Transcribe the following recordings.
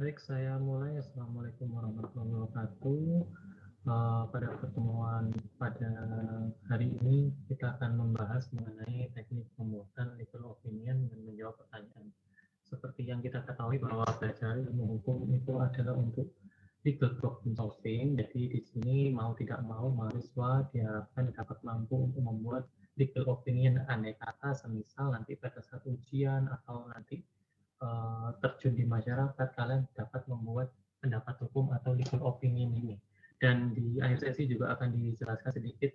Baik, saya mulai. Assalamualaikum warahmatullahi wabarakatuh. Pada pertemuan pada hari ini kita akan membahas mengenai teknik pembuatan legal opinion dan menjawab pertanyaan. Seperti yang kita ketahui bahwa belajar ilmu hukum itu adalah untuk legal problem solving. Jadi di sini mau tidak mau mahasiswa diharapkan dapat mampu untuk membuat legal opinion, andai kata semisal nanti pada saat ujian atau nanti terjun di masyarakat, kalian dapat membuat pendapat hukum atau legal opinion ini. Dan di akhir sesi juga akan dijelaskan sedikit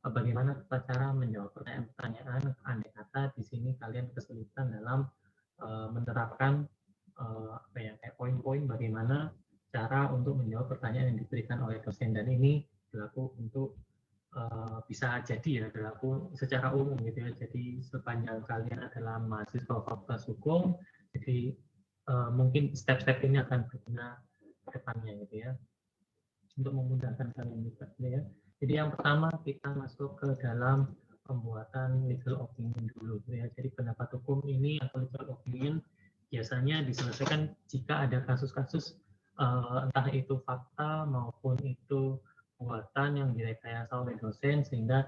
bagaimana cara menjawab pertanyaan-pertanyaan andai kata di sini kalian kesulitan dalam menerapkan poin-poin bagaimana cara untuk menjawab pertanyaan yang diberikan oleh dosen, dan ini berlaku untuk bisa jadi ya berlaku secara umum gitu ya. Jadi sepanjang kalian adalah mahasiswa fakultas hukum, jadi mungkin step-step ini akan berguna ke depannya gitu ya, untuk memudahkan kalian juga gitu ya. Jadi yang pertama kita masuk ke dalam pembuatan legal opinion dulu gitu ya. Jadi pendapat hukum ini atau legal opinion biasanya diselesaikan jika ada kasus-kasus entah itu fakta maupun itu buatan yang direkayasa oleh dosen, sehingga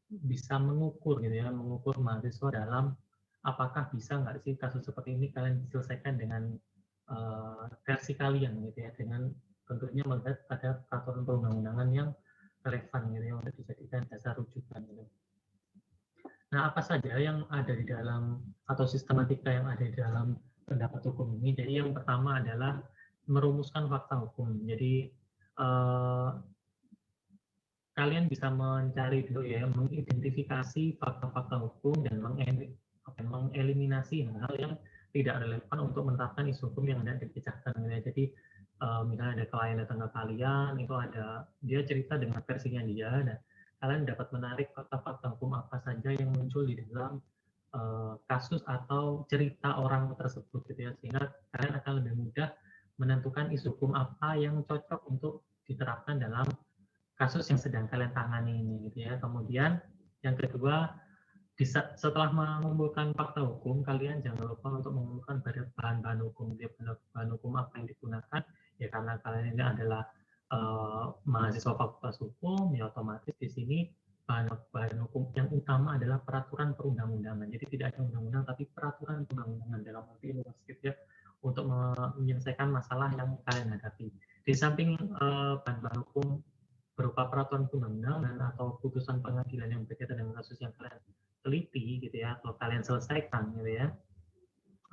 bisa mengukur gitu ya, mengukur mahasiswa dalam apakah bisa nggak sih kasus seperti ini kalian selesaikan dengan versi kalian gitu ya, dengan tentunya melihat pada peraturan perundang-undangan yang relevan gitu ya untuk dijadikan dasar rujukan gitu. Nah, apa saja yang ada di dalam atau sistematika yang ada di dalam pendapat hukum ini? Jadi yang pertama adalah merumuskan fakta hukum. Jadi kalian bisa mencari dulu ya, mengidentifikasi fakta-fakta hukum dan mengeliminasi hal-hal yang tidak relevan untuk menerapkan isu hukum yang ada dipecahkan. Jadi misalnya ada klien datang ke kalian, itu ada dia cerita dengan versinya dia, dan kalian dapat menarik fakta-fakta hukum apa saja yang muncul di dalam kasus atau cerita orang tersebut gitu ya, sehingga kalian akan lebih mudah menentukan isu hukum apa yang cocok untuk diterapkan dalam kasus yang sedang kalian tangani ini gitu ya. Kemudian yang kedua, setelah mengumpulkan fakta hukum, kalian jangan lupa untuk mengumpulkan bahan-bahan hukum. Bahan hukum apa yang digunakan ya, karena kalian ini adalah mahasiswa fakultas hukum, ya otomatis di sini bahan hukum yang utama adalah peraturan perundang-undangan. Jadi tidak ada undang-undang tapi peraturan perundang-undangan dalam arti luas gitu ya, untuk menyelesaikan masalah yang kalian hadapi. Di samping bahan-bahan hukum berupa peraturan perundang-undangan atau putusan pengadilan yang berkaitan dengan kasus yang kalian teliti gitu ya, atau kalian selesaikan gitu ya,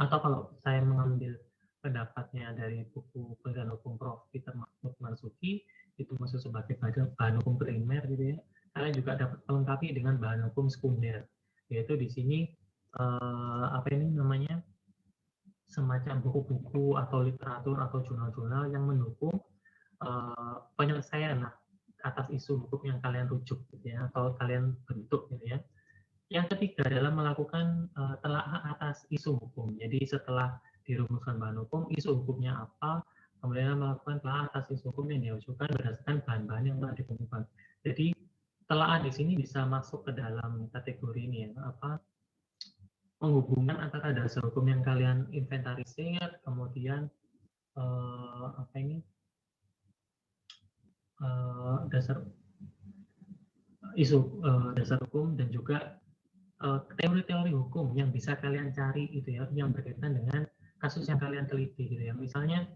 atau kalau saya mengambil pendapatnya dari buku Pegangan Hukum Prof. Peter Mahmud Marzuki, itu masuk sebagai bahan hukum primer gitu ya. Kalian juga dapat melengkapi dengan bahan hukum sekunder, yaitu di sini apa ini namanya, semacam buku-buku atau literatur atau jurnal-jurnal yang mendukung penyelesaian atas isu hukum yang kalian rujuk gitu ya, atau kalian bentuk gitu ya. Yang ketiga adalah melakukan telaah atas isu hukum. Jadi setelah dirumuskan bahan hukum, isu hukumnya apa, kemudian melakukan telaah atas isu hukum yang diajukan berdasarkan bahan-bahan yang telah ditemukan. Jadi telaah di sini bisa masuk ke dalam kategori ini ya, apa, penghubungan antara dasar hukum yang kalian inventarisir, kemudian apa ini, dasar isu dasar hukum, dan juga teori-teori hukum yang bisa kalian cari itu ya, yang berkaitan dengan kasus yang kalian teliti gitu ya. Misalnya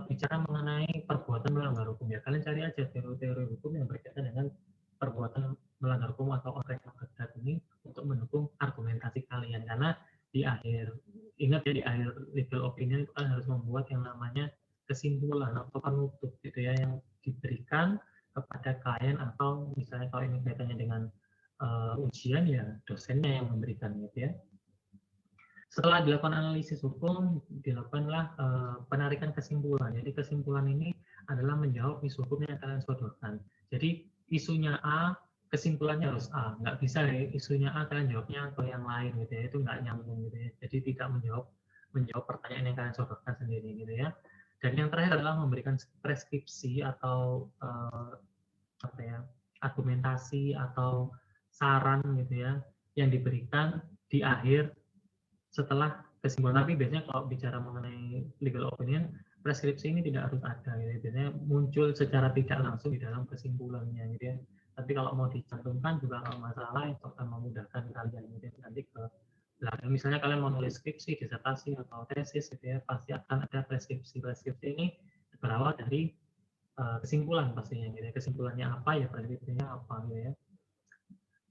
bicara mengenai perbuatan melanggar hukum ya, kalian cari aja teori-teori hukum yang berkaitan dengan perbuatan melanggar hukum atau otak-otak ini untuk mendukung argumentasi kalian. Karena di akhir, ingat ya, di akhir legal opinion itu kan harus membuat yang namanya kesimpulan atau penutup gitu ya, yang diberikan kepada klien, atau misalnya kalau ini kaitannya dengan ujian ya dosennya yang memberikan gitu ya. Setelah dilakukan analisis hukum, dilakukanlah penarikan kesimpulan. Jadi kesimpulan ini adalah menjawab isu hukum yang kalian sodorkan. Jadi isunya A, kesimpulannya harus A. Nggak bisa ya, isunya A kalian jawabnya ke yang lain gitu ya, itu nggak nyambung gitu ya. Jadi tidak menjawab pertanyaan yang kalian sodorkan sendiri gitu ya. Dan yang terakhir adalah memberikan preskripsi atau apa ya, argumentasi atau saran gitu ya, yang diberikan di akhir setelah kesimpulan. Tapi biasanya kalau bicara mengenai legal opinion, preskripsi ini tidak harus ada, gitu. Biasanya muncul secara tidak langsung di dalam kesimpulannya, gitu ya. Tapi kalau mau dicantumkan juga kalau masalah itu akan memudahkan kalian, gitu ya. Nanti ke belakang, misalnya kalian mau nulis skripsi, disertasi atau tesis, gitu ya, pasti akan ada preskripsi. Preskripsi ini berawal dari kesimpulan pastinya, gitu ya. Kesimpulannya apa ya, preskripsinya apa, gitu ya.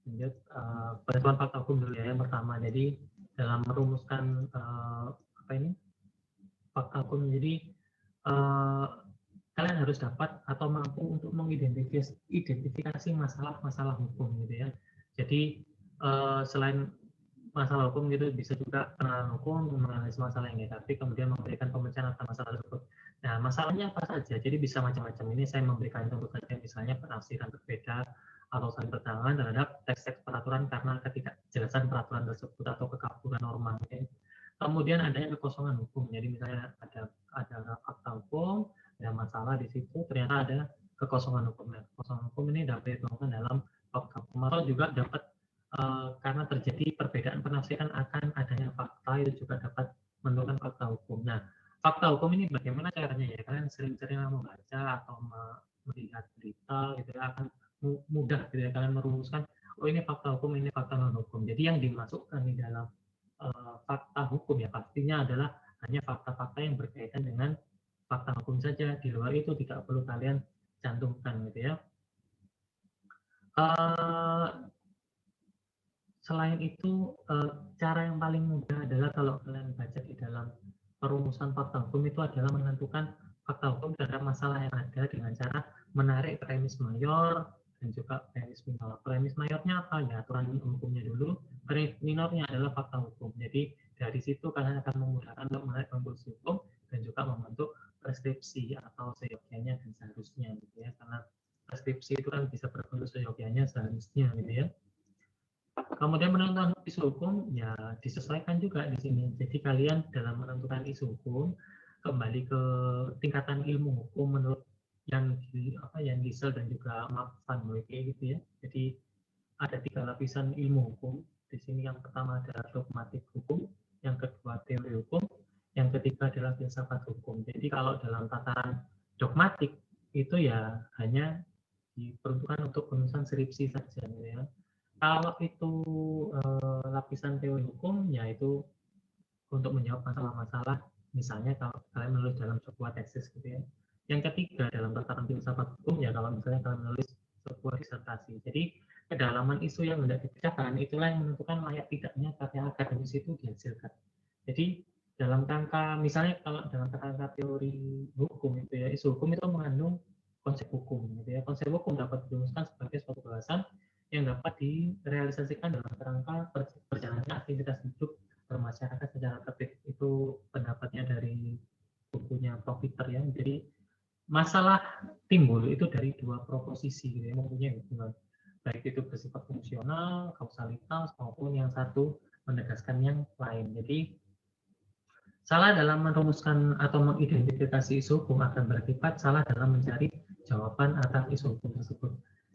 Lanjut, penentuan fakta hukum dulu ya, yang pertama. Jadi dalam merumuskan apa ini fakta hukum, jadi kalian harus dapat atau mampu untuk mengidentifikasi masalah-masalah hukum, gitu ya. Jadi selain masalah hukum gitu, bisa juga penanganan hukum, menganalisis masalah yang negatif, kemudian memberikan pemecahan atas masalah tersebut. Nah, masalahnya apa saja? Jadi bisa macam-macam. Ini saya memberikan contoh saja, misalnya penafsiran berbeda atau saling bertentangan terhadap teks-teks peraturan karena ketidakjelasan peraturan tersebut atau kekaburan norma. Ya. Kemudian adanya kekosongan hukum. Jadi misalnya ada fakta hukum, ada masalah di situ, ternyata ada kekosongan hukum. Nah, kekosongan hukum ini dapat ditemukan dalam fakta hukum, atau juga dapat karena terjadi perbedaan penafsiran akan adanya fakta, itu juga dapat menentukan fakta hukum. Nah, fakta hukum ini bagaimana caranya ya? Kalian sering-sering membaca atau melihat berita, gitu ya, akan mudah gitu ya kalian merumuskan, oh ini fakta hukum, ini fakta non hukum. Jadi yang dimasukkan di dalam fakta hukum ya pastinya adalah hanya fakta-fakta yang berkaitan dengan fakta hukum saja. Di luar itu tidak perlu kalian cantumkan, gitu ya. Selain itu, cara yang paling mudah adalah kalau kalian baca di dalam perumusan fakta hukum itu adalah menentukan fakta hukum terhadap masalah yang ada dengan cara menarik premis mayor dan juga premis minor. Premis mayornya apa? Ya, aturan hukumnya dulu. Premis minornya adalah fakta hukum. Jadi dari situ kalian akan memudahkan untuk menarik konklusi hukum dan juga membentuk preskripsi atau seyogyanya dan seharusnya, gitu ya. Karena preskripsi itu kan bisa berbentuk seyogyanya, seharusnya, gitu ya. Kemudian menentukan isu hukum ya disesuaikan juga di sini. Jadi kalian dalam menentukan isu hukum kembali ke tingkatan ilmu hukum menurut yang Gisel dan juga Mark Van Weyck gitu ya. Jadi ada 3 lapisan ilmu hukum. Di sini yang pertama adalah dogmatik hukum, yang kedua teori hukum, yang ketiga adalah filsafat hukum. Jadi kalau dalam tataran dogmatik itu ya hanya diperuntukkan untuk penulisan skripsi saja, ya. Kalau itu lapisan teori hukum, yaitu untuk menjawab masalah-masalah, misalnya kalau kalian menulis dalam sebuah tesis, gitu ya. Yang ketiga dalam tataran filsafat hukum, ya kalau misalnya kalian menulis sebuah disertasi. Jadi kedalaman isu yang hendak dipecahkan itulah yang menentukan layak tidaknya karya akademis itu dihasilkan. Jadi dalam rangka, misalnya kalau dalam rangka teori hukum itu ya, isu hukum itu mengandung konsep hukum, gitu ya. Konsep hukum dapat dirumuskan sebagai suatu bahasan yang dapat direalisasikan dalam rangka perjalanannya aktivitas hidup bermasyarakat secara tertib. Itu pendapatnya dari bukunya Prof. Peter ya. Jadi masalah timbul itu dari 2 proposisi, gitu ya, mempunyai hubungan baik itu bersifat fungsional, kausalitas, maupun yang satu menegaskan yang lain. Jadi salah dalam merumuskan atau mengidentifikasi isu hukum akan berakibat salah dalam mencari jawaban atas isu hukum tersebut.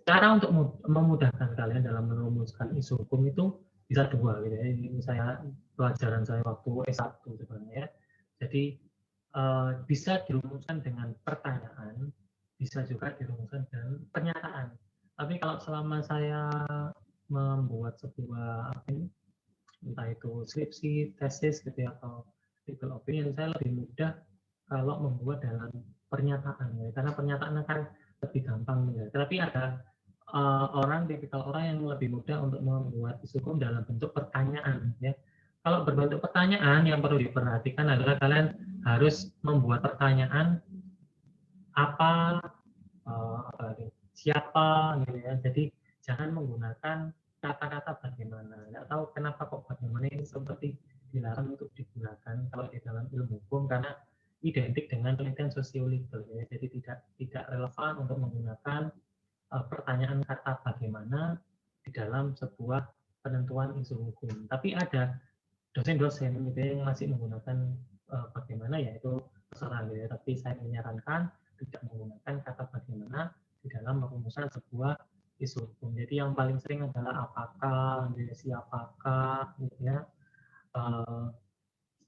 Cara untuk memudahkan kalian dalam merumuskan isu hukum itu bisa 2, gitu ya. Ini pelajaran saya waktu S1 sebenarnya ya. Jadi bisa dirumuskan dengan pertanyaan, bisa juga dirumuskan dengan pernyataan. Tapi kalau selama saya membuat sebuah entah itu skripsi, tesis, gitu ya, atau legal opinion, saya lebih mudah kalau membuat dalam pernyataan, ya. Karena pernyataan akan lebih gampang, ya. Tapi ada tipikal orang yang lebih mudah untuk membuat isu hukum dalam bentuk pertanyaan, ya. Kalau berbentuk pertanyaan, yang perlu diperhatikan adalah kalian harus membuat pertanyaan apa, siapa, gitu ya. Jadi jangan menggunakan kata-kata bagaimana. Nggak tahu kenapa kok bagaimana ini seperti dilarang untuk digunakan kalau di dalam ilmu hukum, karena identik dengan penelitian sosiolegal, ya. Jadi tidak relevan untuk menggunakan pertanyaan kata bagaimana di dalam sebuah penentuan isu hukum. Tapi ada dosen-dosen gitu yang masih menggunakan bagaimana, ya itu terserah, gitu ya. Tapi saya menyarankan tidak menggunakan kata bagaimana di dalam perumusan sebuah isu hukum. Jadi yang paling sering adalah apakah, siapakah, gitu ya.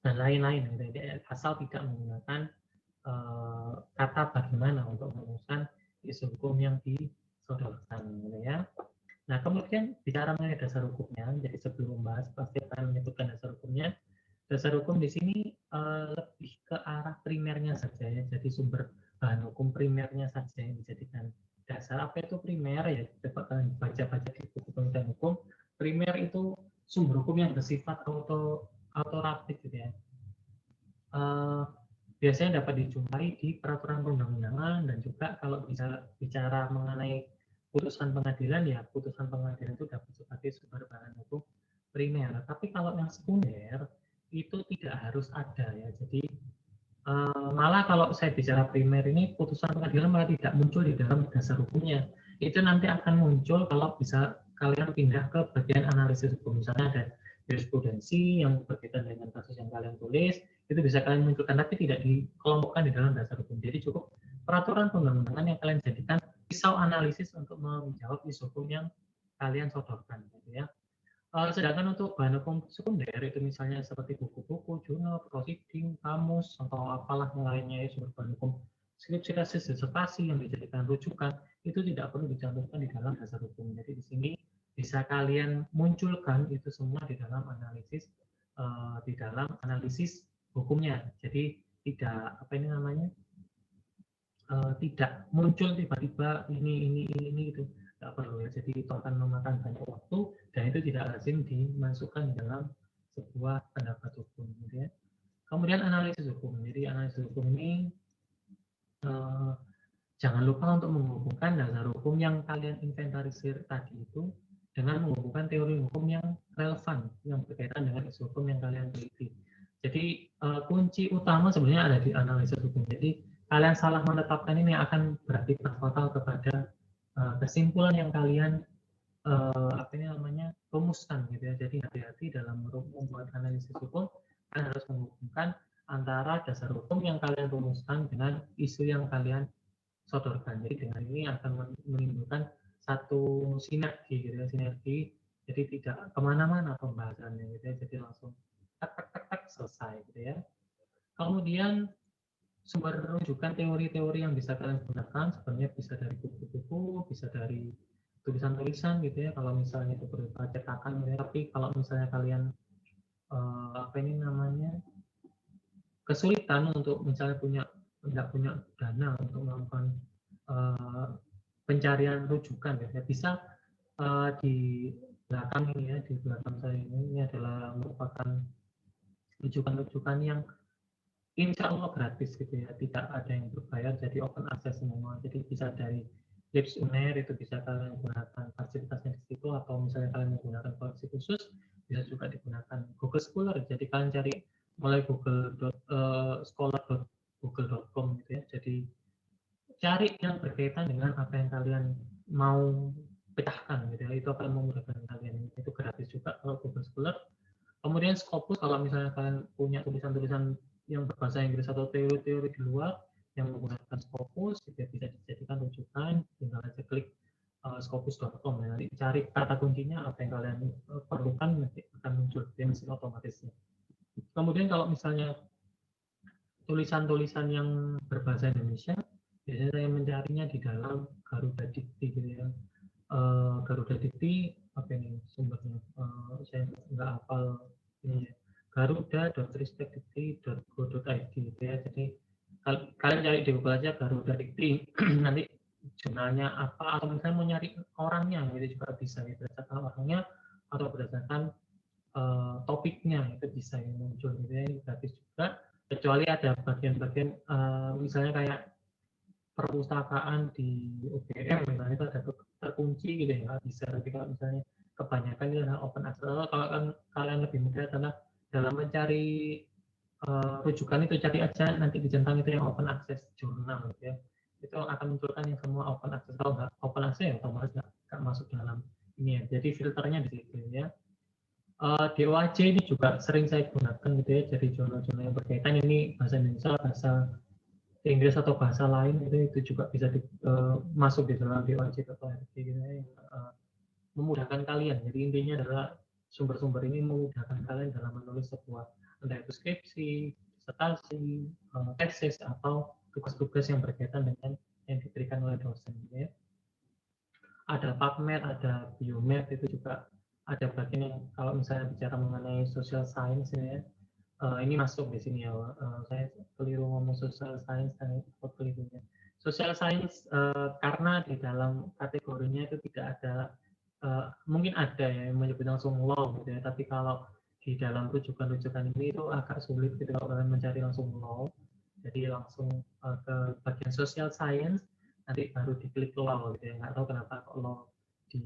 dan lain-lain. Jadi asal tidak menggunakan kata bagaimana untuk merumuskan isu hukum yang disodorkan, gitu ya. Nah, kemudian bicara mengenai dasar hukumnya, jadi sebelum membahas pasti akan menyebutkan dasar hukumnya. Dasar hukum di sini lebih ke arah primernya saja ya, jadi sumber bahan hukum primernya saja yang dijadikan dasar. Apa itu primer ya? Coba kalian baca-baca di buku penelitian hukum. Primer itu sumber hukum yang bersifat autoratif gitu ya. Biasanya dapat dijumpai di peraturan perundang-undangan, dan juga kalau bisa bicara mengenai putusan pengadilan, ya putusan pengadilan itu dapat sebagai sumber bahan hukum primer. Tapi kalau yang sekunder itu tidak harus ada ya. Jadi malah kalau saya bicara primer ini, putusan pengadilan malah tidak muncul di dalam dasar hukumnya. Itu nanti akan muncul kalau bisa kalian pindah ke bagian analisis hukum. Misalnya ada jurisprudensi yang berkaitan dengan kasus yang kalian tulis, itu bisa kalian munculkan, tapi tidak dikelompokkan di dalam dasar hukum. Jadi cukup peraturan perundang-undangan yang kalian jadikan pisau analisis untuk menjawab isu hukum yang kalian sodorkan, gitu ya. Sedangkan untuk bahan hukum sekunder itu misalnya seperti buku-buku, jurnal, proceeding, kamus, atau apalah yang lainnya ya, sumber bahan hukum skripsi, tesis, disertasi yang dijadikan rujukan, itu tidak perlu dicantumkan di dalam dasar hukum. Jadi di sini bisa kalian munculkan itu semua di dalam analisis hukumnya. Jadi tidak apa ini namanya tidak muncul tiba-tiba ini gitu, tidak perlu ya. Jadi itu akan memakan banyak waktu dan itu tidak lazim dimasukkan dalam sebuah pendapat hukum, gitu ya. Kemudian analisis hukum. Jadi analisis hukum ini jangan lupa untuk menghubungkan dasar hukum yang kalian inventarisir tadi itu dengan menghubungkan teori hukum yang relevan yang berkaitan dengan isu hukum yang kalian teliti. Jadi kunci utama sebenarnya ada di analisis hukum. Jadi kalian salah menetapkan ini akan berakibat fatal kepada kesimpulan yang kalian rumuskan, gitu ya. Jadi hati-hati dalam membuat analisis hukum, kalian harus menghubungkan antara dasar hukum yang kalian rumuskan dengan isu yang kalian sodorkan. Jadi dengan ini akan menimbulkan satu sinergi, gitu ya, sinergi. Jadi tidak kemana-mana pembahasannya, gitu ya. Jadi langsung tak selesai, gitu ya. Kemudian sumber rujukan teori-teori yang bisa kalian gunakan sebenarnya bisa dari buku-buku, bisa dari tulisan-tulisan, gitu ya. Kalau misalnya itu berupa cetakan, gitu ya. Tapi kalau misalnya kalian kesulitan untuk misalnya tidak punya dana untuk melakukan pencarian rujukan, ya bisa di belakang ini ya, di belakang saya ini adalah merupakan rujukan-rujukan yang insya Allah gratis, gitu ya, tidak ada yang berbayar, jadi open access semua. Jadi bisa dari Libs UNER, itu bisa kalian gunakan fasilitasnya di situ, atau misalnya kalian menggunakan koleksi khusus bisa juga digunakan Google Scholar. Jadi kalian cari mulai scholar.google.com, gitu ya. Jadi cari yang berkaitan dengan apa yang kalian mau pecahkan, gitu ya. Itu akan memudahkan kalian. Itu gratis juga kalau Google Scholar. Kemudian Scopus, kalau misalnya kalian punya tulisan-tulisan yang berbahasa Inggris atau teori-teori di luar yang menggunakan Scopus, juga bisa dijadikan rujukan. Tinggal aja klik scopus.com, ya. Nanti cari kata kuncinya apa yang kalian perlukan, nanti akan muncul di mesin otomatisnya. Kemudian kalau misalnya tulisan-tulisan yang berbahasa Indonesia, biasanya saya mencarinya di dalam Garuda Dikti, gitu ya. Garuda Dikti apa ini sumbernya? Saya nggak hafal ini ya. garuda.ristekdikti.go.id, gitu ya. Jadi kalian cari di Google aja Garuda Dikti, nanti jurnalnya apa, atau misalnya mau nyari orangnya, gitu juga bisa ya, berdasarkan orangnya atau berdasarkan topiknya, itu bisa yang muncul, gitu ya. Ini gratis juga, kecuali ada bagian-bagian misalnya kayak perpustakaan di UGM misalnya itu ada terkunci, gitu ya, bisa. Tapi kalau misalnya kebanyakan itu adalah open access. Kalau kalian lebih mudah adalah dalam mencari rujukan itu cari aja nanti di centang itu yang open access jurnal, gitu ya. Itu akan munculkan yang semua open access. Kalau nggak open access ya otomatis nggak masuk dalam ini ya. Jadi filternya di situ ya. DOAJ ini juga sering saya gunakan, gitu ya. Jadi jurnal-jurnal yang berkaitan ini bahasa Indonesia, bahasa Inggris atau bahasa lain, itu juga bisa masuk di dalam DOAJ atau RG, gitu ya. Memudahkan kalian. Jadi intinya adalah sumber-sumber ini memudahkan kalian dalam menulis sebuah entah itu skripsi, disertasi, tesis atau tugas-tugas yang berkaitan dengan yang diberikan oleh dosen. Ya. Ada PubMed, ada Biomed, itu juga ada bagian yang kalau misalnya bicara mengenai social science ya, ini masuk di sini ya. Saya keliru ngomong social science dan apa kelirunya. Social science karena di dalam kategorinya itu tidak ada, mungkin ada ya yang menyebut langsung law gitu ya, tapi kalau di dalam rujukan-rujukan ini itu agak sulit gitu kalau kalian mencari langsung law. Jadi langsung ke bagian social science, nanti baru diklik law gitu ya. Nggak tahu kenapa kok law di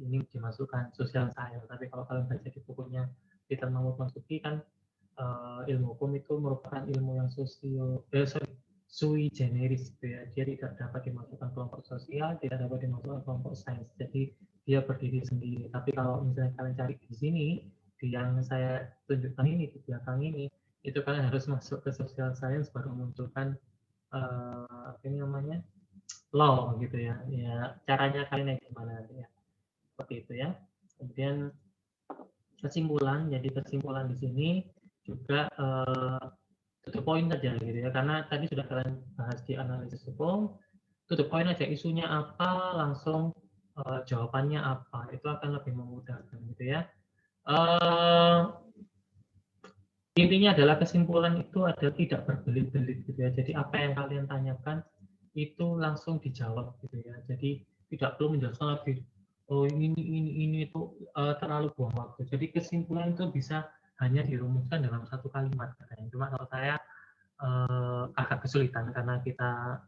ini dimasukkan social science, tapi kalau kalian baca di bukunya Peter Mahmud Masuki kan ilmu hukum itu merupakan ilmu yang sui generis gitu ya. Dia tidak dapat dimasukkan kelompok sosial, tidak dapat dimasukkan kelompok sains. Jadi dia berdiri sendiri. Tapi kalau misalnya kalian cari di sini, di yang saya tunjukkan ini di belakang ini, itu kalian harus masuk ke social science baru memunculkan apa ini namanya law gitu ya. Ya caranya kalian yang gimana ya. Seperti itu ya. Kemudian kesimpulan, jadi kesimpulan di sini juga to the point saja gitu ya, karena tadi sudah kalian bahas di analisis hukum, to the point aja, isunya apa langsung jawabannya apa, itu akan lebih memudahkan gitu ya. Intinya adalah kesimpulan itu adalah tidak berbelit-belit gitu ya, jadi apa yang kalian tanyakan itu langsung dijawab gitu ya, jadi tidak perlu menjelaskan lebih, oh ini itu terlalu buang waktu. Jadi kesimpulan itu bisa hanya dirumuskan dalam satu kalimat katanya. Cuma kalau saya agak kesulitan karena kita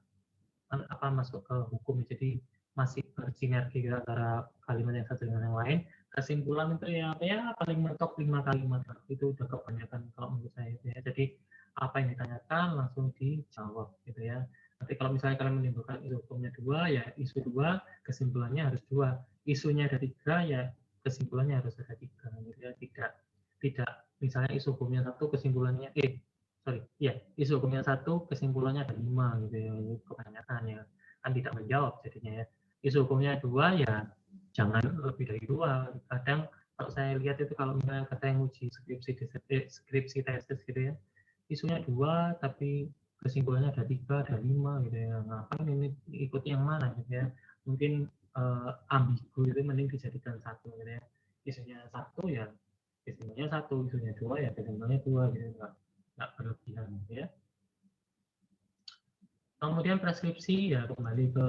masuk ke hukum, jadi masih bersinergi antara kalimat yang satu dengan yang lain. Kesimpulan itu ya paling mentok 5 kalimat lah. Itu udah kebanyakan kalau menurut saya ya. Jadi apa yang ditanyakan langsung dijawab gitu ya. Nanti kalau misalnya kalian menimbulkan isu hukumnya 2, ya isu 2 kesimpulannya harus 2. Isunya ada 3, ya kesimpulannya harus ada 3 gitu ya. Tidak misalnya isu hukumnya 1 kesimpulannya isu hukumnya 1 kesimpulannya ada 5 gitu ya. Kebanyakan ya kan tidak menjawab jadinya ya. Isu hukumnya 2 ya jangan lebih dari 2. Kadang kalau saya lihat itu kalau misalnya kata yang uji skripsi tesis gitu ya, isunya 2 tapi kesimpulannya ada 3, ada 5 gitu ya. Ngapain ini ikut yang mana gitu ya. Mungkin ambigu itu mending dijadikan 1 gitu ya. Isunya 1 ya kesimpulannya 1, isunya 2 ya kesimpulannya 2 gitu. Nggak berlebihan gitu ya. Kemudian preskripsi ya kembali ke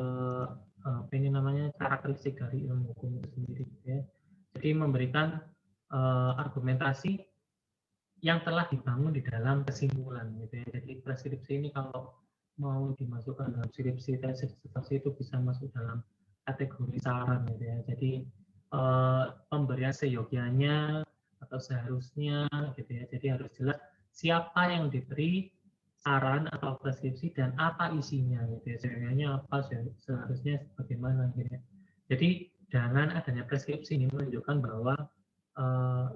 ini namanya karakteristik dari ilmu hukum itu sendiri gitu ya. Jadi memberikan argumentasi yang telah dibangun di dalam kesimpulan gitu ya. Jadi preskripsi ini kalau mau dimasukkan dalam skripsi tesis disertasi itu bisa masuk dalam kategori saran gitu ya. Jadi pemberian seyogianya atau seharusnya gitu ya. Jadi harus jelas siapa yang diberi saran atau preskripsi dan apa isinya gitu ya. Seyogianya apa, seharusnya bagaimana gitu ya. Jadi dengan adanya preskripsi ini menunjukkan bahwa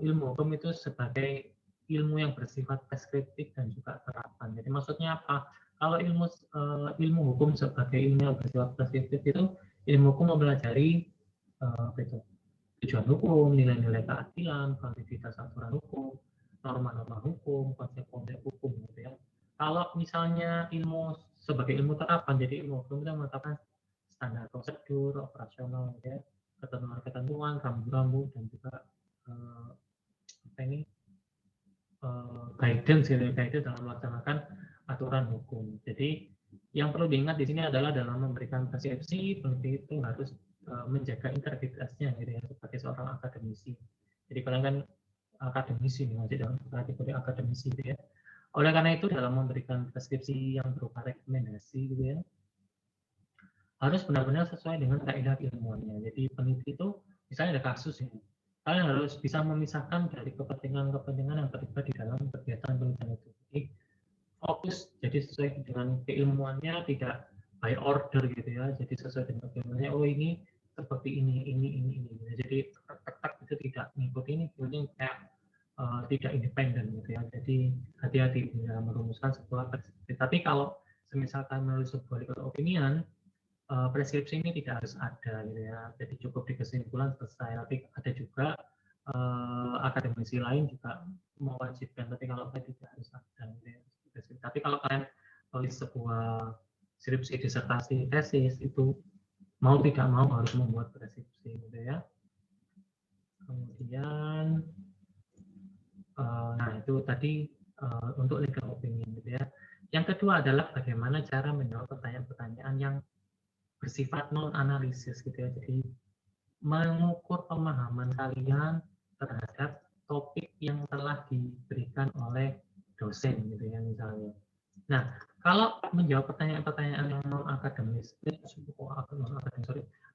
ilmu hukum itu sebagai ilmu yang bersifat preskriptif dan juga terapan. Jadi maksudnya apa? Kalau ilmu hukum sebagai ilmu yang bersifat preskriptif itu ilmu hukum mempelajari tujuan hukum, nilai-nilai keadilan, validitas aturan hukum, norma-norma hukum, konsep-konsep hukum gitu ya. Kalau misalnya ilmu sebagai ilmu terapan, jadi ilmu hukum itu menetapkan standar prosedur, operasional ya, ketentuan-ketentuan, rambu-rambu dan juga guidance gitu, guidance dalam melaksanakan aturan hukum. Jadi yang perlu diingat di sini adalah dalam memberikan persepsi, peneliti itu harus menjaga integritasnya gitu ya, sebagai seorang akademisi. Jadi kalian kan akademisi nih, masih dalam kategori akademisi gitu ya. Oleh karena itu dalam memberikan preskripsi yang berupa rekomendasi gitu ya, harus benar-benar sesuai dengan kaidah ilmuannya. Jadi peneliti itu misalnya ada kasus ini, kalian harus bisa memisahkan dari kepentingan-kepentingan yang terlibat di dalam kegiatan penelitian itu. Jadi fokus, jadi sesuai dengan keilmuannya, tidak by order gitu ya. Jadi sesuai dengan keilmuannya. Oh ini seperti ini. Jadi tak itu tidak mengikuti ini kayak tidak independen gitu ya. Jadi hati-hati dalam merumuskan sebuah preskripsi. Tapi kalau misalkan menulis sebuah legal opinion, preskripsi ini tidak harus ada gitu ya. Jadi cukup di kesimpulan selesai. Tapi ada juga akademisi lain juga mewajibkan, tapi kalau saya tidak harus ada. Tapi kalau kalian tulis sebuah skripsi, disertasi, tesis, itu mau tidak mau harus membuat preskripsi, gitu ya. Kemudian, nah itu tadi untuk legal opinion, gitu ya. Yang kedua adalah bagaimana cara menjawab pertanyaan-pertanyaan yang bersifat non-analisis, gitu ya. Jadi mengukur pemahaman kalian terhadap topik yang telah diberikan oleh dosen, gitu ya misalnya. Nah, kalau menjawab pertanyaan-pertanyaan yang non akademis,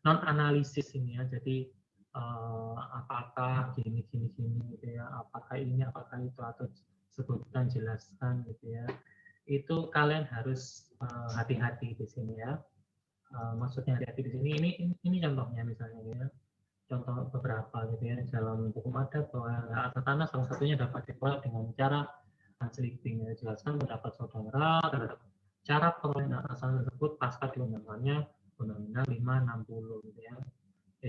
non analisis ini ya, jadi apakah gini gitu ya, apakah ini, apakah itu, atau sebutkan, jelaskan gitu ya, itu kalian harus hati-hati di sini ya. Maksudnya hati-hati di sini, ini contohnya misalnya ya, contoh beberapa gitu ya, dalam hukum adat bahwa hak atas tanah salah satunya dapat diperoleh dengan cara sleeping, ya, jelaskan pendapat saudara terhadap cara perolehan hak atas tanah tersebut pasca diundangkannya Undang-Undang 560 gitu ya.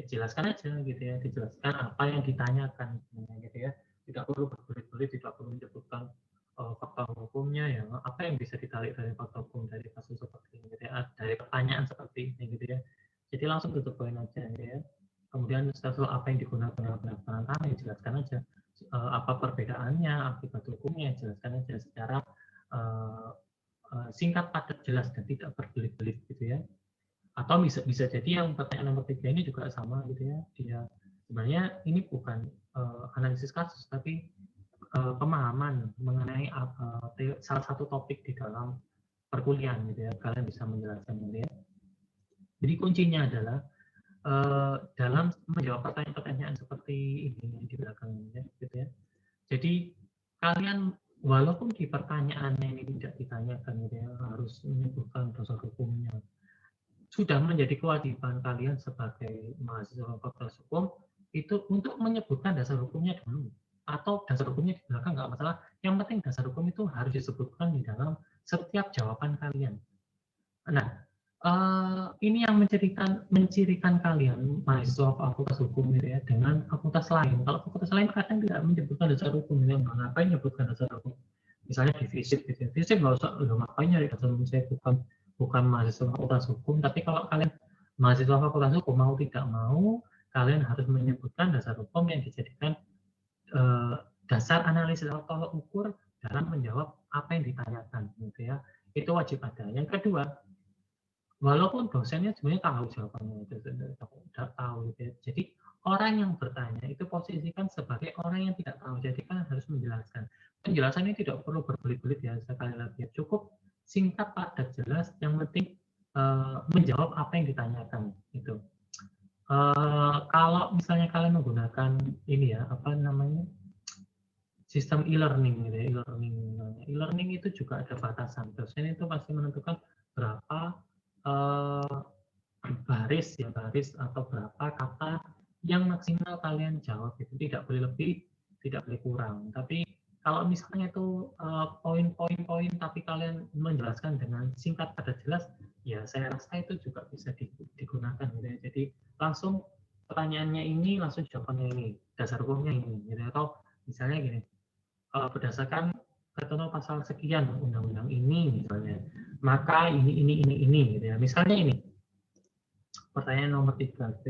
Jelaskan aja gitu ya, dijelaskan apa yang ditanyakan gitu ya, tidak perlu berbelit-belit, tidak perlu menyebutkan fakta hukumnya ya, apa yang bisa ditarik dari fakta hukum dari kasus seperti ini gitu ya, dari pertanyaan seperti ini gitu ya, jadi langsung tutup poin aja gitu ya. Kemudian setelah apa yang digunakan dalam pendaftaran tanah, jelaskan aja apa perbedaannya, akibat hukumnya, jelaskan aja secara singkat, padat, jelas, dan tidak berbelit-belit gitu ya. Atau bisa jadi yang pertanyaan nomor 3 ini juga sama gitu ya, dia sebenarnya ini bukan analisis kasus, tapi pemahaman mengenai salah satu topik di dalam perkuliahan gitu ya, kalian bisa menjelaskan gitu ya. Jadi kuncinya adalah dalam menjawab pertanyaan-pertanyaan seperti ini di belakang ya, gitu ya. Jadi kalian walaupun di pertanyaannya ini tidak ditanyakan gitu ya, harus menyebutkan dasar hukumnya, sudah menjadi kewajiban kalian sebagai mahasiswa fakultas hukum itu untuk menyebutkan dasar hukumnya dulu, atau dasar hukumnya di belakang nggak masalah, yang penting dasar hukum itu harus disebutkan di dalam setiap jawaban kalian. Nah, ini yang mencirikan kalian mahasiswa fakultas hukum gitu ya dengan fakultas lain. Kalau fakultas lain kadang tidak menyebutkan dasar hukum, ya ngapain menyebutkan dasar hukum? Misalnya di fisik gitu ya, fisik nggak usah, ngapain nyari dasar hukum, saya bukan mahasiswa fakultas hukum. Tapi kalau kalian mahasiswa fakultas hukum, mau tidak mau kalian harus menyebutkan dasar hukum yang dijadikan dasar analisis atau tolok ukur dalam menjawab apa yang ditanyakan gitu ya. Itu wajib ada. Yang kedua, walaupun dosennya sebenarnya tahu jawabannya, tahu gitu ya. Jadi orang yang bertanya itu posisikan sebagai orang yang tidak tahu, jadi kan harus menjelaskan. Penjelasan ini tidak perlu berbelit-belit ya, sekali lagi cukup singkat, padat, jelas, yang penting menjawab apa yang ditanyakan itu. Kalau misalnya kalian menggunakan ini ya, apa namanya, sistem e-learning gitu ya, e-learning itu juga ada batasan. Dosen itu pasti menentukan berapa baris atau berapa kata yang maksimal kalian jawab, itu tidak boleh lebih, tidak boleh kurang. Tapi kalau misalnya itu poin-poin tapi kalian menjelaskan dengan singkat, padat, jelas, ya saya rasa itu juga bisa digunakan gitu ya. Jadi langsung pertanyaannya ini, langsung jawabannya ini, dasar hukumnya ini gitu. Atau misalnya gini, berdasarkan ketentuan pasal sekian undang-undang ini misalnya, maka ini gitu ya. Misalnya ini pertanyaan nomor 3,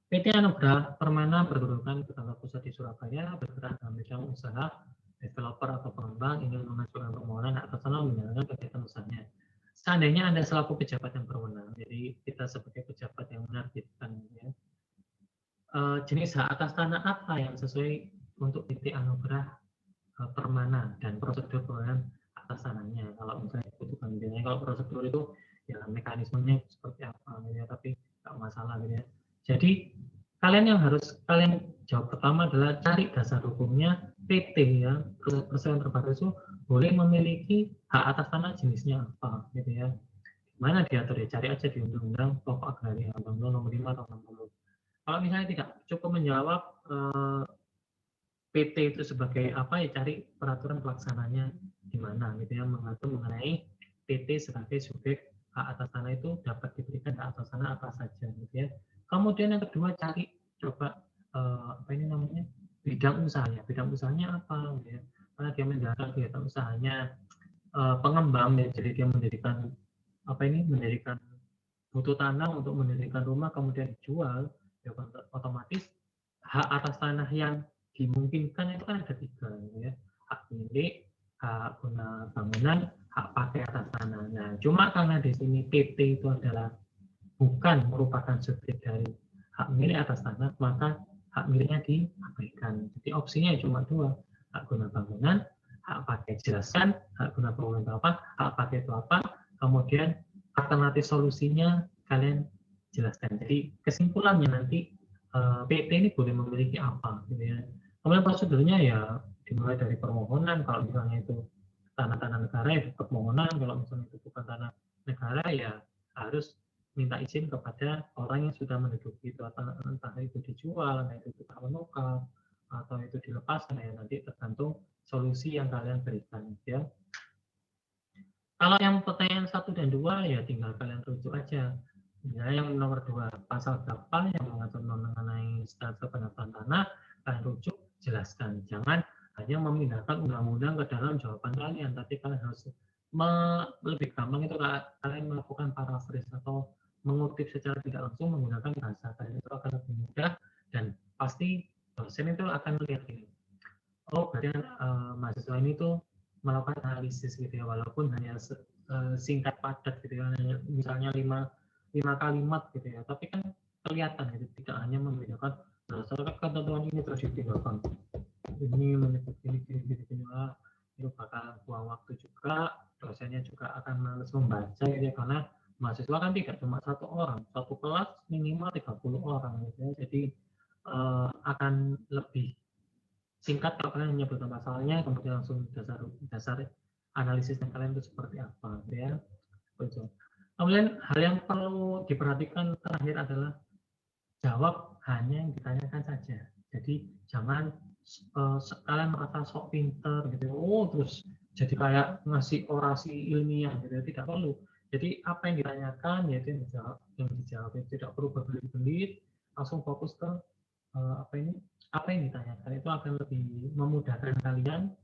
PT Anugrah Permana berkedudukan berkantor pusat di Surabaya, bergerak dalam bidang usaha, developer atau pengembang ingin mengajukan permohonan hak atas tanah menjalankan kegiatan usahanya. Seandainya Anda selaku pejabat yang berwenang, jadi kita sebagai pejabat yang menerbitkan ya, jenis hak atas tanah apa yang sesuai untuk PT Anugrah Permana dan prosedur pengelolaan atas tanahnya. Kalau misalnya dibutuhkan biasanya, kalau prosedur itu ya mekanismenya seperti apa ya, tapi nggak masalah gitu ya. Jadi kalian yang harus kalian jawab pertama adalah cari dasar hukumnya PT ya, perseroan terbatas itu boleh memiliki hak atas tanah jenisnya apa gitu ya. Mana diatur ya, cari aja di Undang-Undang Pokok Agraria Nomor 5 atau 60. Kalau misalnya tidak cukup menjawab PT itu sebagai apa ya, cari peraturan pelaksananya di mana gitu ya, mengatur mengenai PT sebagai subjek hak atas tanah itu dapat diberikan hak atas tanah apa saja gitu ya. Kemudian yang kedua, coba apa ini namanya, bidang usahanya apa gitu ya. Karena dia menjalankan kegiatan usahanya pengembang ya, jadi dia mendirikan butuh tanah untuk mendirikan rumah kemudian dijual, ya otomatis hak atas tanah yang dimungkinkan itu kan ada 3 gitu ya. Hak milik, hak guna bangunan, hak pakai atas tanah. Nah, cuma karena di sini PT itu adalah bukan merupakan subjek dari hak milik atas tanah, maka hak miliknya diabaikan. Jadi opsinya cuma 2, hak guna bangunan, hak pakai. Jelaskan hak guna bangunan itu apa, hak pakai itu apa, kemudian alternatif solusinya kalian jelaskan. Jadi kesimpulannya nanti PT ini boleh memiliki apa gitu ya. Kemudian prosedurnya ya dimulai dari permohonan, kalau misalnya itu tanah-tanah negara ya permohonan, kalau misalnya itu bukan tanah negara ya harus minta izin kepada orang yang sudah menduduki itu, entah itu dijual, entah itu kita menukar, atau itu dilepaskan, ya nanti tergantung solusi yang kalian berikan ya. Kalau yang pertanyaan 1 dan 2 ya tinggal kalian rujuk aja. Ya, yang nomor 2 pasal berapa yang mengatur mengenai status penetapan tanah, kalian rujuk, jelaskan. Jangan hanya memindahkan undang-undang ke dalam jawaban kalian, tapi kalian harus lebih gampang itu kalian melakukan paraphrase atau mengutip secara tidak langsung menggunakan bahasa kalian, itu akan lebih mudah dan pasti dosen itu akan melihat ini. Oh, berarti mahasiswa ini tuh melakukan analisis gitu ya, walaupun hanya singkat padat gitu ya, misalnya 5 kalimat gitu ya, tapi kan kelihatan gitu, tidak hanya membedakan berdasarkan ketentuan ini terus ditinggalkan, ini menyebut gini lah, itu bakal buang waktu juga, dosennya juga akan males membaca gitu ya, karena mahasiswa kan tidak cuma 1 orang, 1 kelas minimal 30 orang gitu ya, jadi akan lebih singkat kalau kalian menyebutkan masalahnya, kemudian langsung dasar analisis yang kalian itu seperti apa ya. Kemudian hal yang perlu diperhatikan terakhir adalah jawab hanya yang ditanyakan saja. Jadi jangan kalian merasa sok pinter gitu, terus jadi kayak ngasih orasi ilmiah gitu, tidak perlu. Jadi apa yang ditanyakan yaitu yang dijawab, tidak perlu berbelit-belit, langsung fokus ke apa yang ditanyakan, itu akan lebih memudahkan kalian,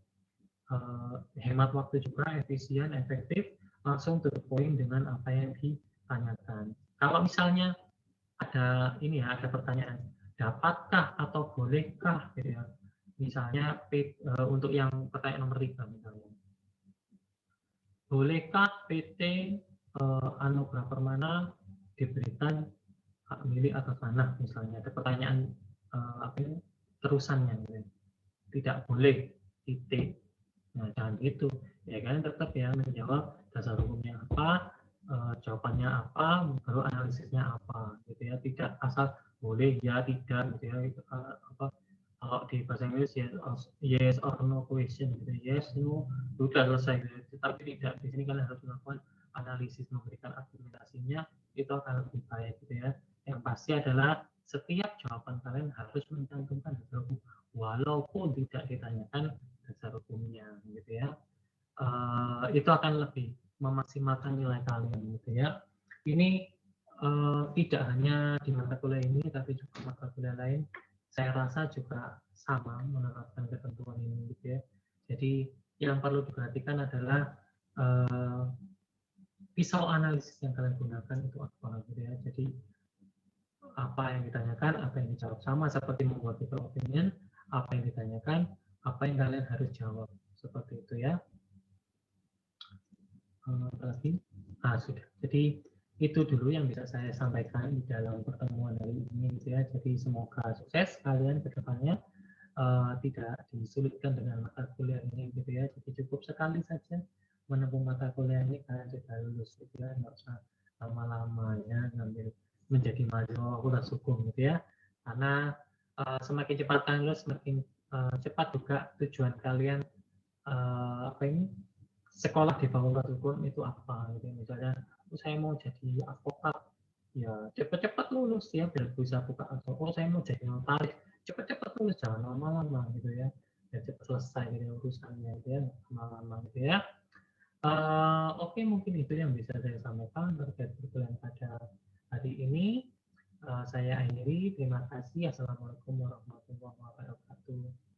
hemat waktu juga, efisien, efektif, langsung to the point dengan apa yang ditanyakan. Kalau misalnya ada ada pertanyaan, dapatkah atau bolehkah gitu ya, misalnya untuk yang pertanyaan nomor 3 misalnya, bolehkah PT Anugerah Permana diberikan hak milik atas tanah, misalnya ada pertanyaan terusannya gitu. Tidak boleh, titik. Nah, jangan gitu ya, kalian tetap ya menjawab dasar hukumnya apa, jawabannya apa, baru analisisnya apa gitu ya, tidak asal boleh ya tidak gitu ya, kalau di bahasa Inggris yes or no question gitu, yes no sudah selesai gitu. Tapi tidak, di sini kalian harus melakukan analisis, memberikan argumentasinya, itu akan lebih baik gitu ya. Yang pasti adalah setiap jawaban kalian harus mencantumkan dasar hukum walaupun tidak ditanyakan dasar hukumnya gitu ya. Itu akan lebih memaksimalkan nilai kalian gitu ya. Ini tidak hanya di mata kuliah ini, tapi juga mata kuliah lain saya rasa juga sama menerapkan ketentuan ini gitu ya. Jadi yang perlu diperhatikan adalah pisau analisis yang kalian gunakan itu apa gitu ya. Jadi apa yang ditanyakan, apa yang dijawab, sama seperti membuat paper opinion, apa yang ditanyakan, apa yang kalian harus jawab, seperti itu ya. Lagi, sudah. Jadi itu dulu yang bisa saya sampaikan di dalam pertemuan hari ini gitu ya. Jadi semoga sukses kalian ke depannya, tidak disulitkan dengan mata kuliah ini gitu ya. Jadi cukup sekali saja menempuh mata kuliah ini kalian sudah lulus gitu ya, nggak usah lama-lama ya ngambil menjadi mahasiswa fakultas hukum gitu ya. Karena semakin cepat kalian lulus, semakin cepat juga tujuan kalian sekolah di fakultas hukum itu apa gitu. Misalnya saya mau jadi advokat, ya cepat-cepat lulus ya biar bisa buka atau saya mau jadi notaris, cepat-cepat lulus, jangan lama-lama gitu ya, biar cepat selesai gitu urusannya gitu ya, lama-lama gitu ya. Oke, mungkin itu yang bisa saya sampaikan terkait perkuliahan pada hari ini. Saya akhiri. Terima kasih. Assalamualaikum warahmatullahi wabarakatuh.